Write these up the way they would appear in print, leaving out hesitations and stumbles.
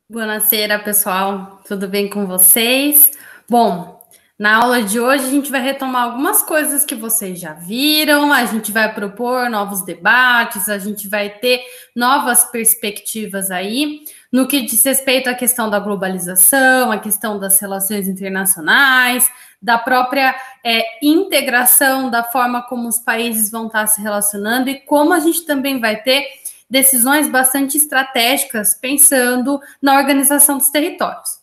Buonasera, pessoal. Tudo bem com vocês? Bom, na aula de hoje a gente vai retomar algumas coisas que vocês já viram, a gente vai propor novos debates, a gente vai ter novas perspectivas aí no que diz respeito à questão da globalização, a questão das relações internacionais, da própria integração, da forma como os países vão estar se relacionando e como a gente também vai ter decisões bastante estratégicas pensando na organização dos territórios.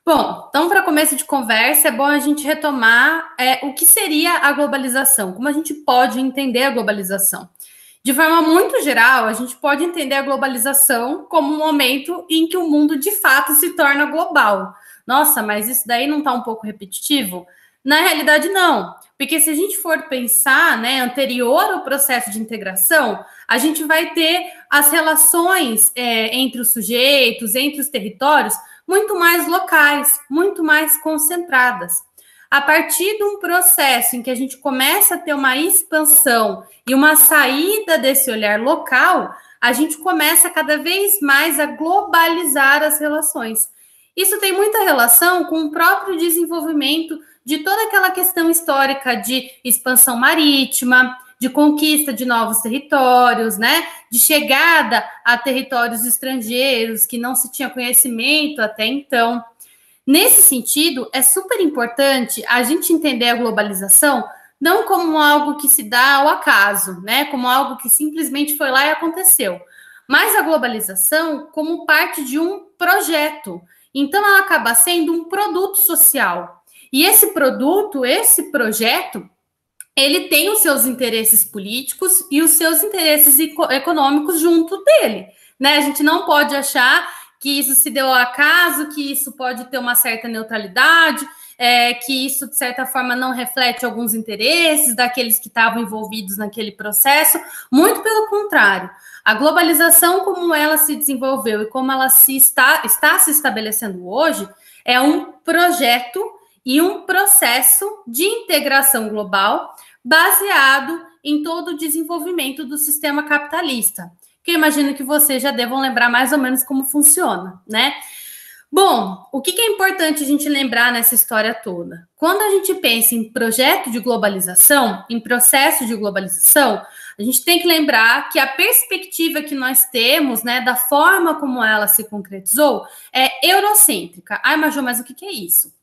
Bom, então, para começo de conversa, é bom a gente retomar o que seria a globalização, como a gente pode entender a globalização. De forma muito geral, a gente pode entender a globalização como um momento em que o mundo de fato se torna global. Nossa, mas isso daí não está um pouco repetitivo? Na realidade, não. Porque se a gente for pensar, anterior ao processo de integração, a gente vai ter as relações entre os sujeitos, entre os territórios, muito mais locais, muito mais concentradas. A partir de um processo em que a gente começa a ter uma expansão e uma saída desse olhar local, a gente começa cada vez mais a globalizar as relações. Isso tem muita relação com o próprio desenvolvimento de toda aquela questão histórica de expansão marítima, de conquista de novos territórios, de chegada a territórios estrangeiros que não se tinha conhecimento até então. Nesse sentido, é super importante a gente entender a globalização não como algo que se dá ao acaso, como algo que simplesmente foi lá e aconteceu, mas a globalização como parte de um projeto. Então, ela acaba sendo um produto social. E esse produto, esse projeto, ele tem os seus interesses políticos e os seus interesses econômicos junto dele. A gente não pode achar que isso se deu ao acaso, que isso pode ter uma certa neutralidade, que isso, de certa forma, não reflete alguns interesses daqueles que estavam envolvidos naquele processo. Muito pelo contrário. A globalização, como ela se desenvolveu e como ela está se estabelecendo hoje, é um projeto e um processo de integração global baseado em todo o desenvolvimento do sistema capitalista, que eu imagino que vocês já devam lembrar mais ou menos como funciona, Bom, o que é importante a gente lembrar nessa história toda? Quando a gente pensa em projeto de globalização, em processo de globalização, a gente tem que lembrar que a perspectiva que nós temos, da forma como ela se concretizou, é eurocêntrica. Ai, Majô, mas o que é isso?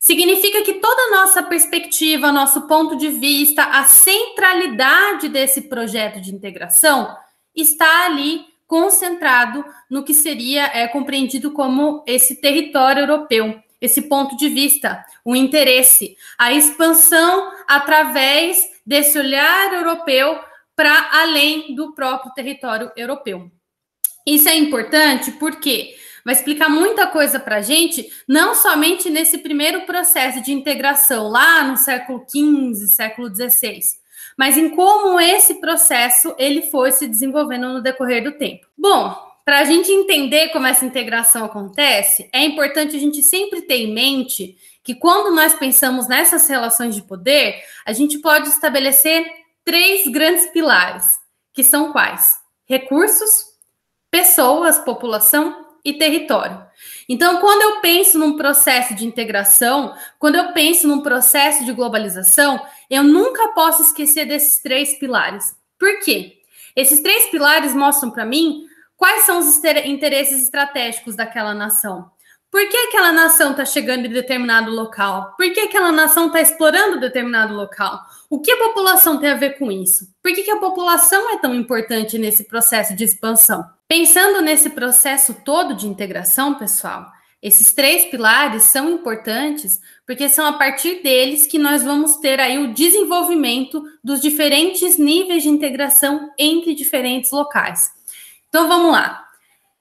Significa que toda a nossa perspectiva, nosso ponto de vista, a centralidade desse projeto de integração está ali concentrado no que seria compreendido como esse território europeu, esse ponto de vista, o interesse, a expansão através desse olhar europeu para além do próprio território europeu. Isso é importante porque vai explicar muita coisa para a gente, não somente nesse primeiro processo de integração lá no século XV, século XVI, mas em como esse processo ele foi se desenvolvendo no decorrer do tempo. Bom, para a gente entender como essa integração acontece, é importante a gente sempre ter em mente que quando nós pensamos nessas relações de poder, a gente pode estabelecer 3 grandes pilares, que são quais? Recursos, pessoas, população e território. Então, quando eu penso num processo de integração, quando eu penso num processo de globalização, eu nunca posso esquecer desses 3 pilares. Por quê? Esses 3 pilares mostram para mim quais são os interesses estratégicos daquela nação. Por que aquela nação está chegando em determinado local? Por que aquela nação está explorando determinado local? O que a população tem a ver com isso? Por que a população é tão importante nesse processo de expansão? Pensando nesse processo todo de integração, pessoal, esses 3 pilares são importantes porque são a partir deles que nós vamos ter aí o desenvolvimento dos diferentes níveis de integração entre diferentes locais. Então, vamos lá.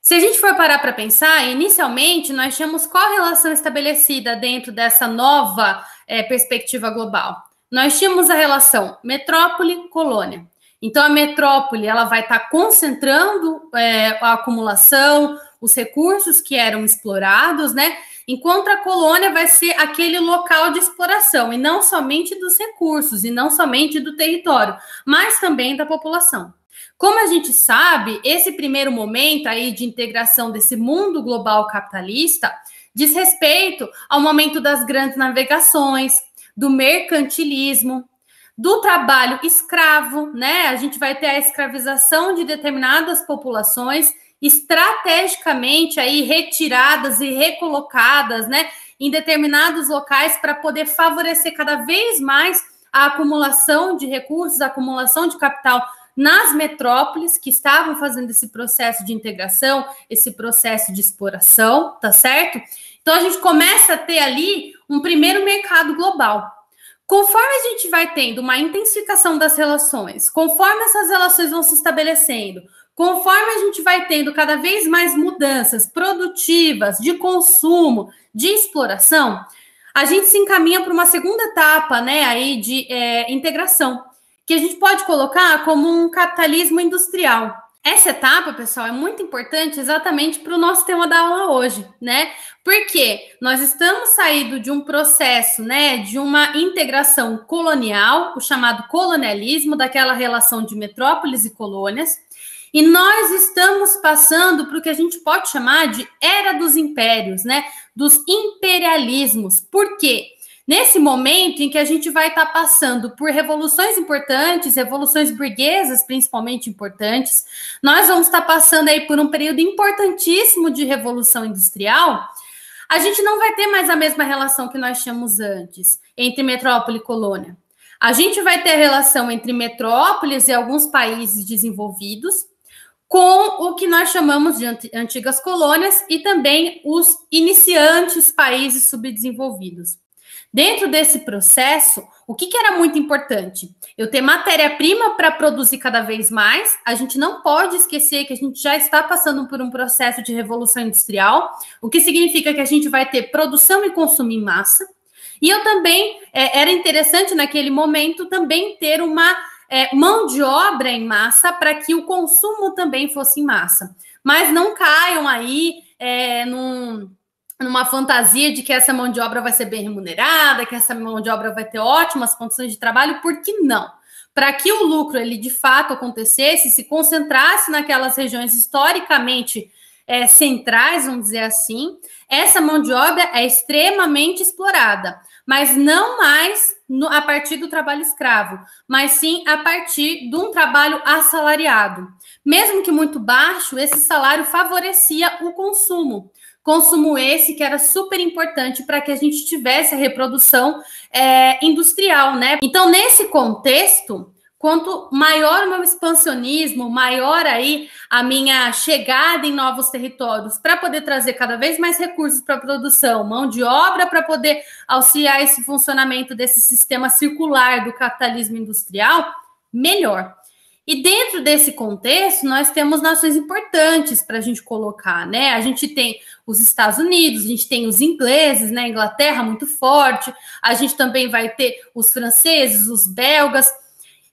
Se a gente for parar para pensar, inicialmente nós tínhamos qual relação estabelecida dentro dessa nova perspectiva global? Nós tínhamos a relação metrópole-colônia. Então, a metrópole ela vai estar concentrando a acumulação, os recursos que eram explorados, enquanto a colônia vai ser aquele local de exploração, e não somente dos recursos, e não somente do território, mas também da população. Como a gente sabe, esse primeiro momento aí de integração desse mundo global capitalista diz respeito ao momento das grandes navegações, do mercantilismo, do trabalho escravo, né? A gente vai ter a escravização de determinadas populações estrategicamente aí retiradas e recolocadas, né, em determinados locais para poder favorecer cada vez mais a acumulação de recursos, a acumulação de capital nas metrópoles que estavam fazendo esse processo de integração, esse processo de exploração, tá certo? Então a gente começa a ter ali um primeiro mercado global. Conforme a gente vai tendo uma intensificação das relações, conforme essas relações vão se estabelecendo, conforme a gente vai tendo cada vez mais mudanças produtivas, de consumo, de exploração, a gente se encaminha para uma segunda etapa, né, aí de integração, que a gente pode colocar como um capitalismo industrial. Essa etapa, pessoal, é muito importante exatamente para o nosso tema da aula hoje, né? Porque nós estamos saindo de um processo, né, de uma integração colonial, o chamado colonialismo, daquela relação de metrópoles e colônias, e nós estamos passando para o que a gente pode chamar de era dos impérios, né? Dos imperialismos. Por quê? Nesse momento em que a gente vai estar passando por revoluções importantes, revoluções burguesas principalmente importantes, nós vamos estar passando aí por um período importantíssimo de revolução industrial, a gente não vai ter mais a mesma relação que nós tínhamos antes, entre metrópole e colônia. A gente vai ter a relação entre metrópoles e alguns países desenvolvidos, com o que nós chamamos de antigas colônias e também os iniciantes países subdesenvolvidos. Dentro desse processo, o que era muito importante? Eu ter matéria-prima para produzir cada vez mais. A gente não pode esquecer que a gente já está passando por um processo de revolução industrial, o que significa que a gente vai ter produção e consumo em massa. E eu também, era interessante naquele momento também ter uma mão de obra em massa para que o consumo também fosse em massa. Mas não caiam aí numa fantasia de que essa mão de obra vai ser bem remunerada, que essa mão de obra vai ter ótimas condições de trabalho, porque não. Para que o lucro ele de fato acontecesse, se concentrasse naquelas regiões historicamente centrais, vamos dizer assim, essa mão de obra é extremamente explorada, mas não mais a partir do trabalho escravo, mas sim a partir de um trabalho assalariado. Mesmo que muito baixo, esse salário favorecia o consumo. Consumo esse que era super importante para que a gente tivesse a reprodução industrial, né? Então, nesse contexto, quanto maior o meu expansionismo, maior aí a minha chegada em novos territórios para poder trazer cada vez mais recursos para a produção, mão de obra para poder auxiliar esse funcionamento desse sistema circular do capitalismo industrial, melhor. E dentro desse contexto, nós temos nações importantes para a gente colocar, né? A gente tem os Estados Unidos, a gente tem os ingleses, né? A Inglaterra muito forte, a gente também vai ter os franceses, os belgas.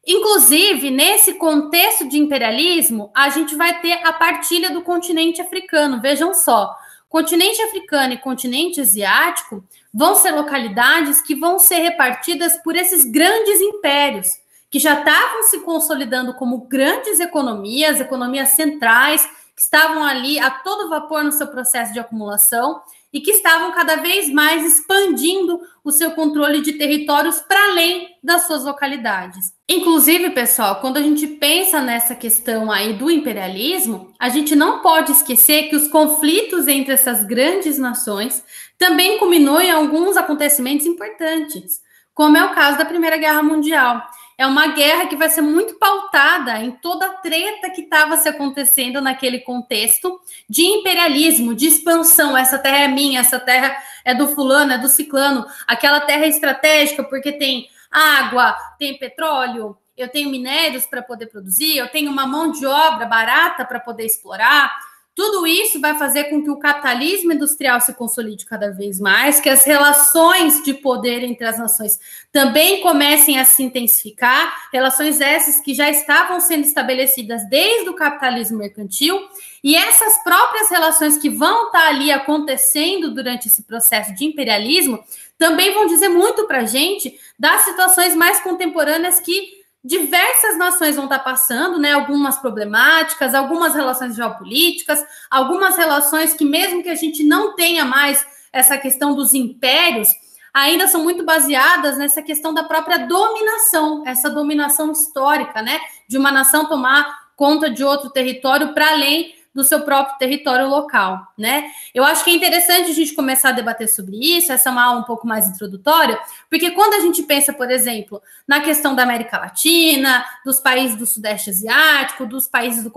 Inclusive, nesse contexto de imperialismo, a gente vai ter a partilha do continente africano. Vejam só, continente africano e continente asiático vão ser localidades que vão ser repartidas por esses grandes impérios, que já estavam se consolidando como grandes economias centrais, que estavam ali a todo vapor no seu processo de acumulação e que estavam cada vez mais expandindo o seu controle de territórios para além das suas localidades. Inclusive, pessoal, quando a gente pensa nessa questão aí do imperialismo, a gente não pode esquecer que os conflitos entre essas grandes nações também culminou em alguns acontecimentos importantes, como é o caso da Primeira Guerra Mundial. É uma guerra que vai ser muito pautada em toda a treta que estava se acontecendo naquele contexto de imperialismo, de expansão. Essa terra é minha, essa terra é do fulano, é do ciclano. Aquela terra é estratégica porque tem água, tem petróleo, eu tenho minérios para poder produzir, eu tenho uma mão de obra barata para poder explorar. Tudo isso vai fazer com que o capitalismo industrial se consolide cada vez mais, que as relações de poder entre as nações também comecem a se intensificar, relações essas que já estavam sendo estabelecidas desde o capitalismo mercantil, e essas próprias relações que vão estar ali acontecendo durante esse processo de imperialismo também vão dizer muito para a gente das situações mais contemporâneas que diversas nações vão estar passando, né? Algumas problemáticas, algumas relações geopolíticas, algumas relações que, mesmo que a gente não tenha mais essa questão dos impérios, ainda são muito baseadas nessa questão da própria dominação, essa dominação histórica, né? De uma nação tomar conta de outro território para além do seu próprio território local, né? Eu acho que é interessante a gente começar a debater sobre isso, essa é uma aula um pouco mais introdutória, porque quando a gente pensa, por exemplo, na questão da América Latina, dos países do Sudeste Asiático, dos países do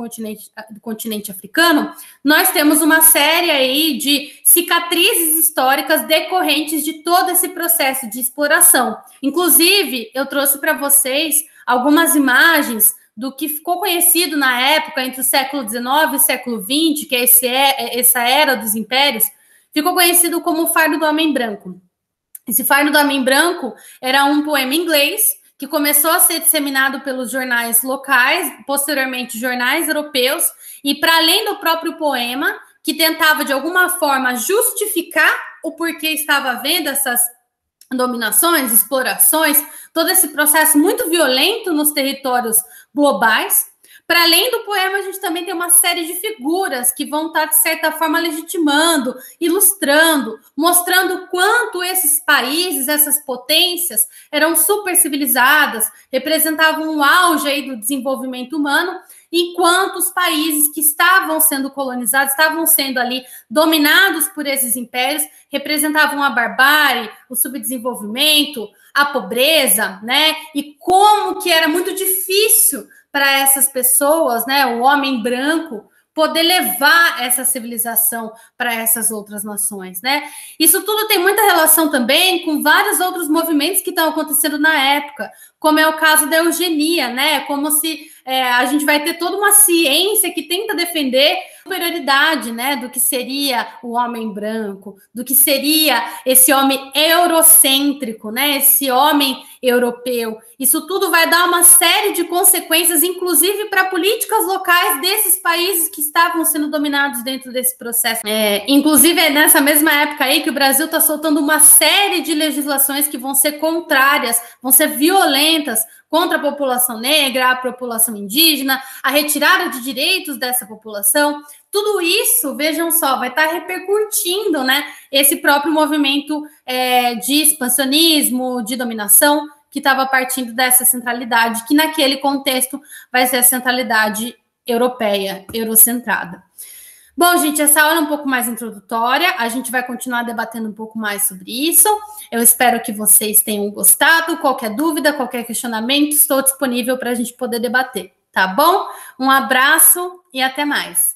continente africano, nós temos uma série aí de cicatrizes históricas decorrentes de todo esse processo de exploração. Inclusive, eu trouxe para vocês algumas imagens do que ficou conhecido na época entre o século XIX e o século XX, que é essa era dos impérios, ficou conhecido como o Fardo do Homem Branco. Esse Fardo do Homem Branco era um poema inglês que começou a ser disseminado pelos jornais locais, posteriormente jornais europeus, e para além do próprio poema, que tentava de alguma forma justificar o porquê estava havendo essas dominações, explorações, todo esse processo muito violento nos territórios globais. Para além do poema, a gente também tem uma série de figuras que vão estar, de certa forma, legitimando, ilustrando, mostrando quanto esses países, essas potências, eram super civilizadas, representavam um auge aí do desenvolvimento humano, enquanto os países que estavam sendo colonizados, estavam sendo ali dominados por esses impérios, representavam a barbárie, o subdesenvolvimento, a pobreza, né? E como que era muito difícil para essas pessoas, né, o homem branco, poder levar essa civilização para essas outras nações, né? Isso tudo tem muita relação também com vários outros movimentos que estão acontecendo na época, como é o caso da eugenia, né? Como se a gente vai ter toda uma ciência que tenta defender a superioridade, né? Do que seria o homem branco, do que seria esse homem eurocêntrico, né? Esse homem europeu. Isso tudo vai dar uma série de consequências, inclusive para políticas locais desses países que estavam sendo dominados dentro desse processo. Inclusive, é nessa mesma época aí que o Brasil está soltando uma série de legislações que vão ser contrárias, vão ser violentas contra a população negra, a população indígena, a retirada de direitos dessa população. Tudo isso, vejam só, vai estar repercutindo, né, esse próprio movimento de expansionismo, de dominação, que estava partindo dessa centralidade, que naquele contexto vai ser a centralidade europeia, eurocentrada. Bom, gente, essa aula é um pouco mais introdutória, a gente vai continuar debatendo um pouco mais sobre isso. Eu espero que vocês tenham gostado. Qualquer dúvida, qualquer questionamento, estou disponível para a gente poder debater, tá bom? Um abraço e até mais.